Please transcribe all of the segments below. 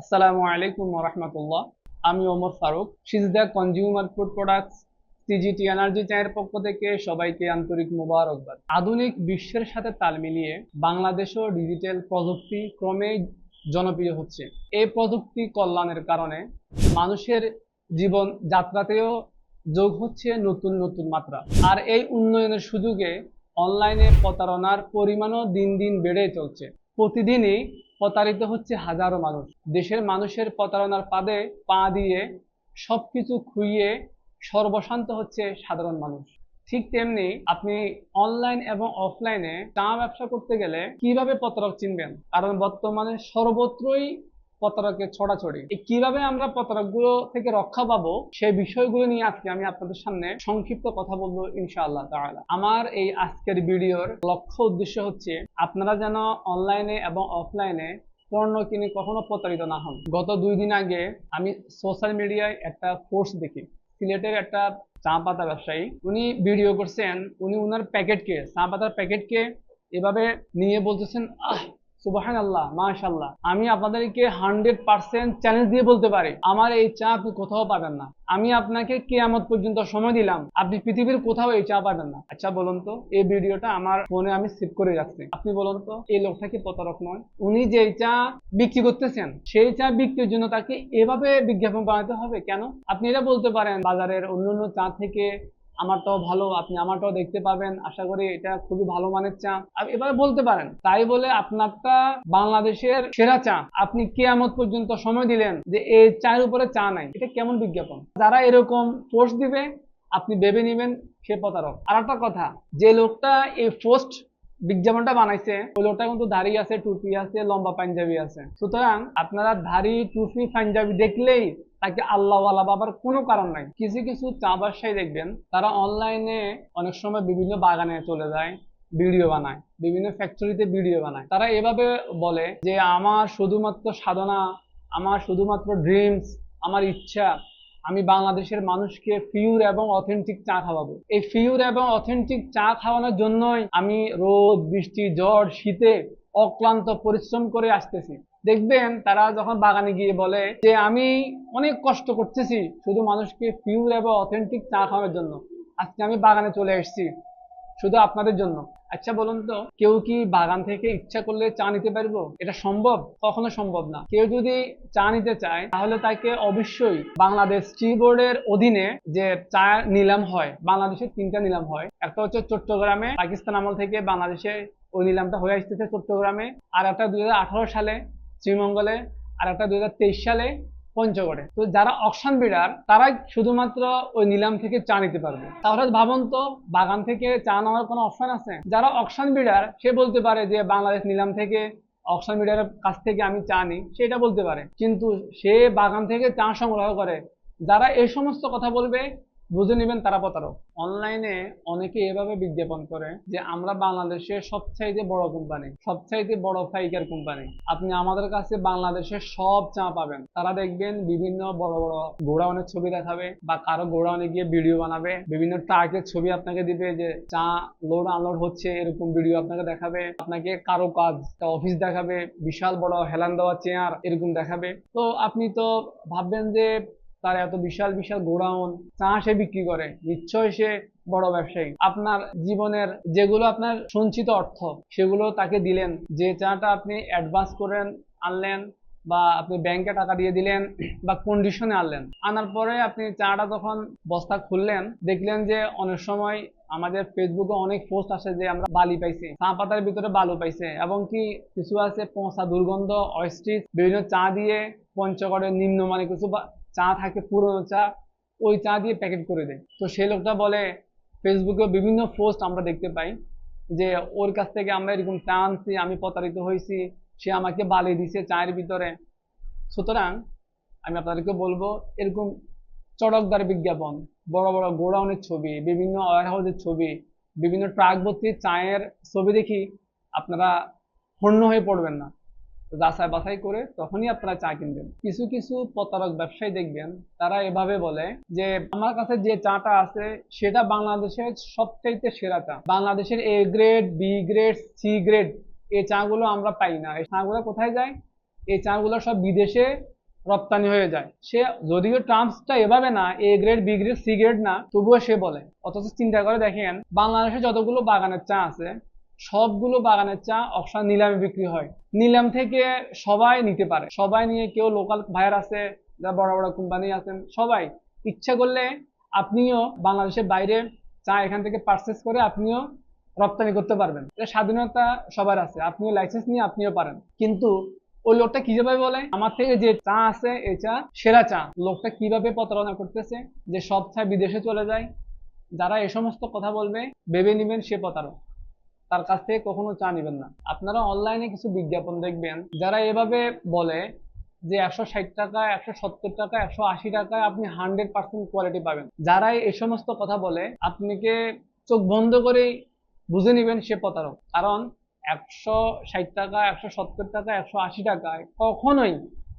আসসালামু আলাইকুম ওয়া রাহমাতুল্লাহ। আমি ওমর ফারুক, সিজদা consumer food products CGT energy চায়ের পক্ষ থেকে সবাইকে আন্তরিক মোবারকবাদ। আধুনিক বিশ্বের সাথে তাল মিলিয়ে বাংলাদেশও ডিজিটাল প্রযুক্তি ক্রমেই জনপ্রিয় হচ্ছে। এই প্রযুক্তি কল্যাণের কারণে মানুষের জীবন যাত্রাতেও যোগ হচ্ছে নতুন নতুন মাত্রা। আর এই উন্নয়নের সুযোগে অনলাইনে প্রতারণার পরিমাণও দিন দিন বেড়ে চলছে। প্রতিদিনই প্রতারিত হচ্ছে হাজারো মানুষ। দেশের মানুষের প্রতারণার ফাঁদে পা দিয়ে সবকিছু খুইয়ে সর্বশান্ত হচ্ছে সাধারণ মানুষ। ঠিক তেমনি আপনি অনলাইন এবং অফলাইনে চা ব্যবসা করতে গেলে কিভাবে প্রতারক চিনবেন, কারণ বর্তমানে সর্বত্রই প্রতারকের ছড়াছড়ি। কিভাবে আমরা প্রতারক গুলো থেকে রক্ষা পাবো সেই বিষয়গুলো নিয়ে আজকে আমি আপনাদের সামনে সংক্ষিপ্ত কথা বলবো ইনশাআল্লাহ তাআলা। আমার এই আজকের ভিডিওর লক্ষ্য উদ্দেশ্য হচ্ছে আপনারা যেন অনলাইনে এবং অফলাইনে পণ্য কিনে কখনো প্রতারিত না হন। গত 2 দিন আগে আমি সোশ্যাল মিডিয়ায় একটা পোস্ট দেখি। সিলেটের একটা চা পাতা ব্যবসায়ী, উনি ভিডিও করছেন। উনি উনার প্যাকেটকে, চা পাতার প্যাকেটকে এভাবে নিয়ে বলতেছেন, সুবহানাল্লাহ, মাশাআল্লাহ, আমি আপনাদেরকে 100% চ্যালেঞ্জ দিয়ে বলতে পারি আমার এই চা আপনি কোথাও পাবেন না। আমি আপনাকে কিয়ামত পর্যন্ত সময় দিলাম, আপনি পৃথিবীর কোথাও এই চা পাবেন না। আচ্ছা বলুন তো, এই ভিডিওটা আমার ফোনে আমি সেভ করে রাখছি। আপনি বলুন তো, এই লোকটা কি প্রতারক নয়? উনি যে চা বিক্রি করতেছেন সেই চা বিক্রির জন্য তাকে এভাবে বিজ্ঞাপন বানাতে হবে কেন? আপনি এটা বলতে পারেন বাজারের অন্যান্য চা থেকে আমারটাও ভালো, আপনি আমারটাও দেখতে পাবেন, আশা করি এটা খুবই ভালো মানের চা, এবারে বলতে পারেন। তাই বলে আপনারটা বাংলাদেশের সেরা চা আপনি কিয়ামত পর্যন্ত সময় দিলেন যে এই চায়ের উপরে চা নাই, এটা কেমন বিজ্ঞাপন? যারা এরকম পোস্ট দিবে আপনি ভেবে নেবেন সে প্রতারক। আর একটা কথা, যে লোকটা এই পোস্ট বিজ্ঞাপনটা বানাইছে ওই লোকটা কিন্তু দাড়ি আছে, টুপি আছে, লম্বা পাঞ্জাবি আছে। সুতরাং আপনারা দাড়ি, টুপি, পাঞ্জাবি দেখলেই তাকে আল্লাহওয়ালা বাবার কোনো কারণ নাই। কিছু কিছু চা ব্যবসায়ী দেখবেন তারা অনলাইনে অনেক সময় বিভিন্ন বাগানে চলে যায়, ভিডিও বানায়, বিভিন্ন ফ্যাক্টরিতে ভিডিও বানায়। তারা এভাবে বলে যে আমার শুধুমাত্র সাধনা, আমার শুধুমাত্র ড্রিমস, আমার ইচ্ছা, আমি বাংলাদেশের মানুষকে পিওর এবং অথেন্টিক চা খাওয়াবো। এই পিওর এবং অথেন্টিক চা খাওয়ানোর জন্যই আমি রোদ, বৃষ্টি, ঝড়, শীতে অক্লান্ত পরিশ্রম করে আসতেছি। দেখবেন তারা যখন বাগানে গিয়ে বলে যে আমি অনেক কষ্ট করতেছি শুধু মানুষকে পিওর এবং অথেন্টিক চা খাওয়ানোর জন্য, আজকে আমি বাগানে চলে এসেছি শুধু আপনাদের জন্য। আচ্ছা বলুন তো, কেউ কি বাগান থেকে ইচ্ছা করলে চা নিতে পারবো? এটা সম্ভব? কখনো সম্ভব না। কেউ যদি চা নিতে চায় তাহলে তাকে অবশ্যই বাংলাদেশ টি বোর্ডের অধীনে যে চা নিলাম হয়, বাংলাদেশের 3টা নিলাম হয়। একটা হচ্ছে চট্টগ্রামে, পাকিস্তান আমল থেকে বাংলাদেশে ওই নিলামটা হয়ে আসতেছে চট্টগ্রামে, আর একটা 2018 সালে শ্রীমঙ্গলে, আর একটা 2023 সালে পঞ্চগড়ে। তো যারা অকশন বিডার তারাই শুধুমাত্র ওই নিলাম থেকে চা নিতে পারবে। তাহলে ভাবুন তো, বাগান থেকে চা নেওয়ার কোনো অপশন আছে? যারা অকশন বিডার সে বলতে পারে যে বাংলাদেশ নিলাম থেকে, অকশন বিডারের কাছ থেকে আমি চা নিই, সেটা বলতে পারে, কিন্তু সে বাগান থেকে চা সংগ্রহ করে। যারা এই সমস্ত কথা বলবে বুঝে নেবেন তারা প্রতারক। অনলাইনে অনেকে এভাবে বিজ্ঞাপন করে যে আমরা বাংলাদেশের সবচাইতে বড় কোম্পানি, সবচাইতে বড় ফাইকার কোম্পানি, আপনি আমাদের কাছে বাংলাদেশের সব চা পাবেন। তারা দেখবেন বিভিন্ন বড় বড় গোডাউনের ছবি দেখাবে বা কারো গোডাউনে গিয়ে ভিডিও বানাবে, বিভিন্ন ট্রাকের ছবি আপনাকে দিবে যে চা লোড আনলোড হচ্ছে, এরকম ভিডিও আপনাকে দেখাবে। আপনাকে কারো কাজ অফিস দেখাবে, বিশাল বড় হেলান দেওয়া চেয়ার এরকম দেখাবে। তো আপনি তো ভাববেন যে তার এত বিশাল বিশাল গোডাউন, চা সে বিক্রি করে, নিশ্চয়ই সে বড় ব্যবসায়ী। আপনার জীবনের যেগুলো আপনার সঞ্চিত অর্থ সেগুলো তাকে দিলেন, যে চাটা আপনি অ্যাডভান্স করেন আনলেন বা আপনি ব্যাংকে টাকা দিয়ে দিলেন বা কন্ডিশনে আনলেন, আনার পরে আপনি চাটা যখন বস্তা খুললেন দেখলেন যে অনেক সময় আমাদের ফেসবুকে অনেক পোস্ট আসে যে আমরা বালি পাইছি, চা পাতার ভিতরে বালু পাইছে, এবং কি কিছু আছে পচা দুর্গন্ধ অস্ট্রিচ বিভিন্ন চা দিয়ে, পঞ্চগড়ের নিম্নমানের কিছু চা থাকে পুরনো চা, ওই চা দিয়ে প্যাকেট করে দেয়। তো সেই লোকটা বলে, ফেসবুকে বিভিন্ন পোস্ট আমরা দেখতে পাই যে ওর কাছ থেকে আমরা এরকম চা আনছি, আমি প্রতারিত হয়েছি, সে আমাকে বালি দিছে চায়ের ভিতরে। সুতরাং আমি আপনাদেরকে বলবো, এরকম চটকদার বিজ্ঞাপন, বড় বড় গোডাউনের ছবি, বিভিন্ন ওয়ার হাউসের ছবি, বিভিন্ন ট্রাক ভর্তি চায়ের ছবি দেখি আপনারা হন্য হয়ে পড়বেন না। যাচাই বাছাই করে তখনই আপনারা চা কিনবেন। কিছু কিছু প্রতারক ব্যবসায়ী দেখবেন তারা এভাবে বলে যে আমার কাছে যে চাটা আছে সেটা বাংলাদেশের সবচাইতে সেরা চা, বাংলাদেশের A grade, B grade, C grade এই চাগুলো আমরা পাই না। এই চাগুলো কোথায় যায়? এই চাগুলো সব বিদেশে রপ্তানি হয়ে যায়। সে যদিও টার্মসটা এভাবে না, A grade, B grade, C grade না, তবুও সে বলে। অথচ চিন্তা করে দেখেন, বাংলাদেশে যতগুলো বাগানের চা আছে, সবগুলো বাগানের চা অকশন নিলামে বিক্রি হয়। নিলাম থেকে সবাই নিতে পারে, সবাই নিয়ে, কেউ লোকাল ভাইয়ার আছে, যারা বড় বড় কোম্পানি আছেন, সবাই ইচ্ছা করলে আপনিও বাংলাদেশের বাইরে চা এখান থেকে পারচেস করে আপনিও রপ্তানি করতে পারবেন। এটা স্বাধীনতা সবার আছে, আপনিও লাইসেন্স নিয়ে আপনিও পারেন। কিন্তু ওই লোকটা কিভাবে বলে আমার থেকে যে চা আছে এই চা সেরা চা? লোকটা কিভাবে প্রতারণা করতেছে যে সব চা বিদেশে চলে যায়। যারা এই সমস্ত কথা বলবে, ভেবে নিবেন সে প্রতারক, তার কাছ থেকে কখনো চা নিবেন না। আপনারা অনলাইনে কিছু বিজ্ঞাপন দেখবেন, যারা এভাবে বলে যে 160 টাকা, 170 টাকা, 180 টাকায় আপনি 100% কোয়ালিটি পাবেন। যারাই এই সমস্ত কথা বলে, আপনাকে চোখ বন্ধ করেই বুঝে নিবেন সে প্রতারক। কারণ 160 টাকা, 170 টাকা, 180 টাকায় কখনোই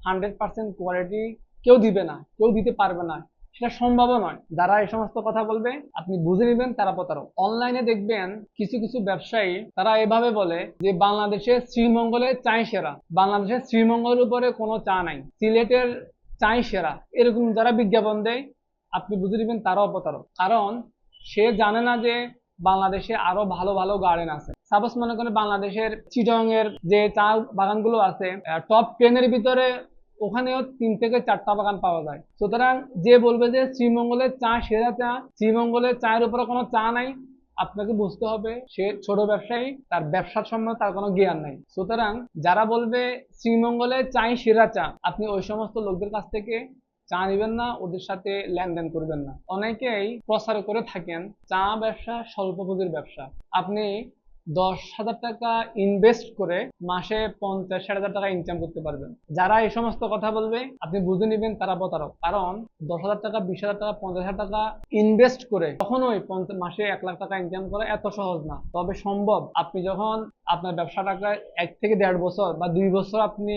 100% কোয়ালিটি কেউ দিবে না, কেউ দিতে পারবে না, সেটা সম্ভবও নয়। যারা এই সমস্ত কথা বলবে আপনি বুঝে নেবেন তারা প্রতারক। অনলাইনে দেখবেন কিছু কিছু ব্যবসায়ী তারা এভাবে বলে যে বাংলাদেশের শ্রীমঙ্গলের চাই সেরা, বাংলাদেশের শ্রীমঙ্গলের উপরে কোনো চা নাই, সিলেটের চাই সেরা, এরকম যারা বিজ্ঞাপন দেয় আপনি বুঝে নেবেন তারাও প্রতারক। কারণ সে জানে না যে বাংলাদেশে আরো ভালো ভালো গার্ডেন আছে। সাপোজ মনে করেন বাংলাদেশের চিটং এর যে চা বাগানগুলো আছে, টপ 10-এর ভিতরে ওখানেও 3 থেকে 4টা বাগান পাওয়া যায়। সুতরাং যে বলবে যে শ্রীমঙ্গলের চা সেরা চা, শ্রীমঙ্গলের চায়ের উপরে কোনো চা নাই, আপনাকে বুঝতে হবে সে ছোট ব্যবসায়ী, তার ব্যবসার সম্বন্ধে তার কোনো জ্ঞান নাই। সুতরাং যারা বলবে শ্রীমঙ্গলের চাই সেরা চা, আপনি ওই সমস্ত লোকদের কাছ থেকে চা নিবেন না, ওদের সাথে লেনদেন করবেন না। অনেকেই প্রচার করে থাকেন চা ব্যবসা স্বল্প পুঁজির ব্যবসা, আপনি 10,000 টাকা ইনভেস্ট করে মাসে 50-60 হাজার টাকা ইনকাম করতে পারবেন। যারা এই সমস্ত কথা বলবে আপনি বুঝে নেবেন তারা প্রতারক। কারণ 10,000 টাকা, 20,000 টাকা, 50,000 টাকা ইনভেস্ট করে কখনোই মাসে 1 লাখ টাকা ইনকাম করা এত সহজ না। তবে সম্ভব, আপনি যখন আপনার ব্যবসাটাকে 1 থেকে 1.5 বছর বা 2 বছর আপনি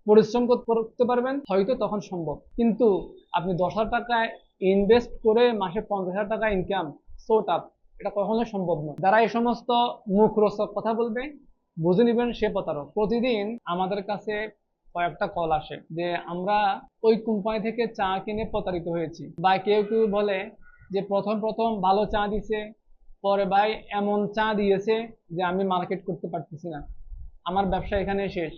পরিশ্রম করতে পারবেন, হয়তো তখন সম্ভব। কিন্তু আপনি 10,000 টাকা ইনভেস্ট করে মাসে 50,000 টাকা ইনকাম, সো টাফ, এটা কখনোই সম্ভব নয়। যারা এই সমস্ত মুখরোচক কথা বলবে বুঝে নিবেন সে প্রতারক। প্রতিদিন আমাদের কাছে কয়েকটা কল আসে যে আমরা ওই কোম্পানি থেকে চা কিনে প্রতারিত হয়েছি, বা কেউ কেউ বলে যে প্রথম প্রথম ভালো চা দিছে, পরে ভাই এমন চা দিয়েছে যে আমি মার্কেট করতে পারতেছি না, আমার ব্যবসা এখানে শেষ,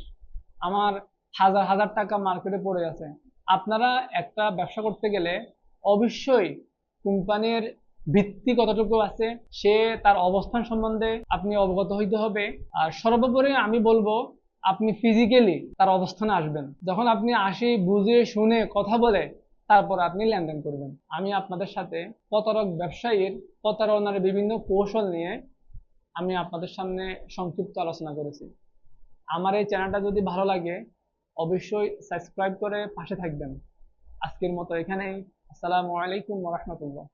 আমার হাজার হাজার টাকা মার্কেটে পড়ে আছে। আপনারা একটা ব্যবসা করতে গেলে অবশ্যই কোম্পানির ভিত্তি কতটুকু আছে, সে তার অবস্থান সম্বন্ধে আপনি অবগত হইতে হবে। আর সর্বোপরি আমি বলবো আপনি ফিজিক্যালি তার অবস্থানে আসবেন। যখন আপনি আসি, বুঝে শুনে কথা বলে তারপর আপনি লেনদেন করবেন। আমি আপনাদের সাথে প্রতারক ব্যবসায়ীর প্রতারণার বিভিন্ন কৌশল নিয়ে আমি আপনাদের সামনে সংক্ষিপ্ত আলোচনা করেছি। আমার এই চ্যানেলটা যদি ভালো লাগে অবশ্যই সাবস্ক্রাইব করে পাশে থাকবেন। আজকের মতো এখানেই। আসসালামু আলাইকুম ওয়া রাহমাতুল্লাহ।